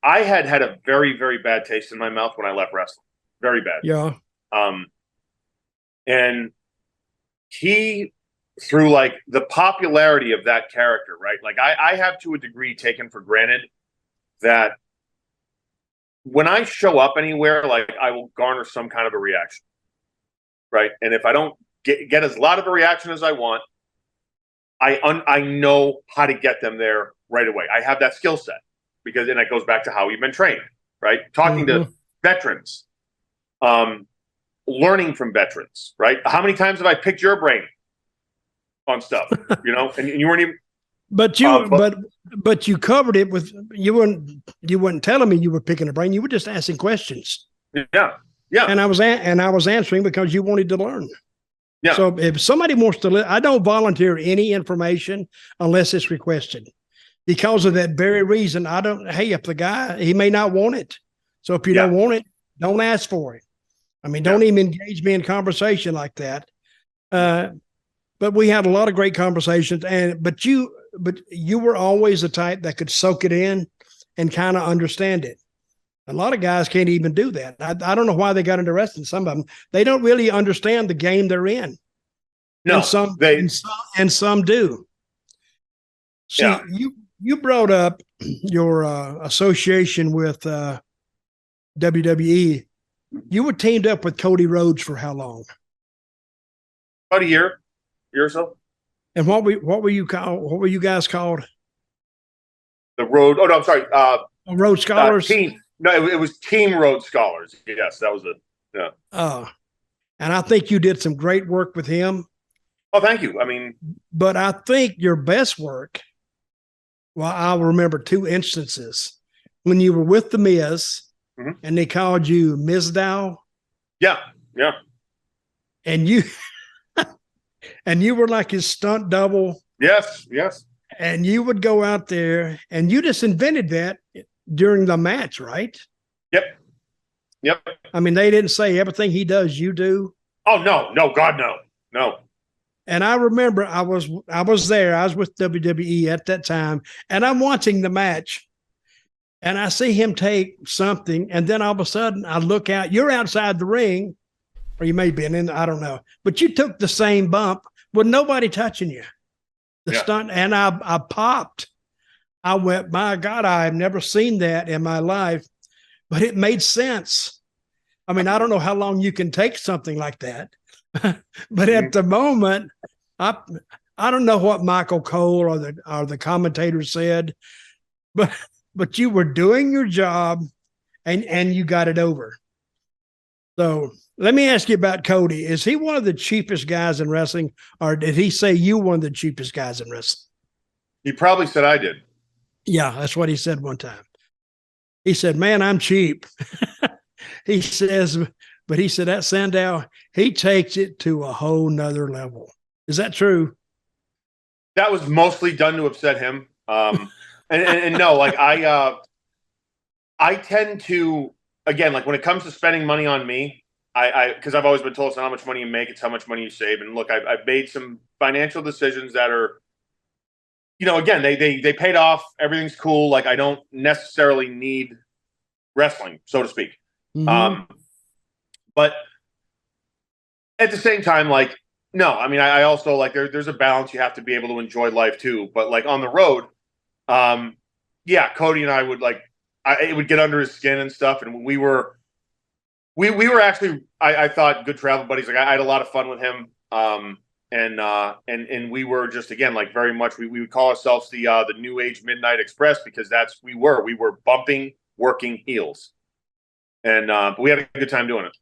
I had a very, very bad taste in my mouth when I left wrestling. Very bad. Yeah. And he, through like the popularity of that character, right? Like I have to a degree taken for granted that when I show up anywhere, like I will garner some kind of a reaction, right? And if I don't get as lot of a reaction as I want, I know how to get them there right away. I have that skill set because, and it goes back to how you've been trained, right? Talking to veterans, learning from veterans, right? How many times have I picked your brain on stuff, you know? And you weren't even. But you covered it with you weren't telling me you were picking a brain. You were just asking questions. Yeah. And I was answering because you wanted to learn. Yeah. So if somebody wants to, I don't volunteer any information unless it's requested. Because of that very reason, I don't. Hey, if the guy he may not want it, so if you don't want it, don't ask for it. I mean, don't even engage me in conversation like that. But we had a lot of great conversations, but you were always the type that could soak it in and kind of understand it. A lot of guys can't even do that. I don't know why they got into wrestling. Some of them, they don't really understand the game they're in. No, and some do. See, you brought up your association with WWE. You were teamed up with Cody Rhodes for how long? About a year or so. And what were you called? What were you guys called? The Road. Oh no, I'm sorry. Rhodes Scholars. Team. No, it was Team Rhodes Scholars. Yes, that was it. Yeah. And I think you did some great work with him. Oh, thank you. I mean, but I think your best work. Well, I'll remember two instances when you were with the Miz, and they called you Mizdow. Yeah. And you were like his stunt double. Yes. And you would go out there, and you just invented that during the match, right? Yep. I mean, they didn't say everything he does, you do. Oh no, God, no. And I remember I was there. I was with WWE at that time, and I'm watching the match, and I see him take something, and then all of a sudden I look out. You're outside the ring, or you may be in. I don't know, but you took the same bump with nobody touching you. The stunt, and I popped. I went, my God, I have never seen that in my life, but it made sense. I mean, I don't know how long you can take something like that, but at the moment, I don't know what Michael Cole or the commentator said, but you were doing your job, and you got it over. So let me ask you about Cody. Is he one of the cheapest guys in wrestling, or did he say you one of the cheapest guys in wrestling? He probably said I did. Yeah, that's what he said one time. He said, man, I'm cheap. He says, but he said that Sandow, he takes it to a whole nother level. Is that true? That was mostly done to upset him. And no, like I tend to, again, like when it comes to spending money on me, because I've always been told it's not how much money you make, it's how much money you save. And look, I've made some financial decisions that are, again, they paid off. Everything's cool. Like I don't necessarily need wrestling, so to speak. But at the same time, like, no, I mean, I also like there's a balance. You have to be able to enjoy life too. But like on the road, Cody and I would it would get under his skin and stuff. And we were actually, I thought good travel buddies. Like I had a lot of fun with him. And we were just, again, like very much, we would call ourselves the New Age Midnight Express, because we were bumping, working heels. And we had a good time doing it.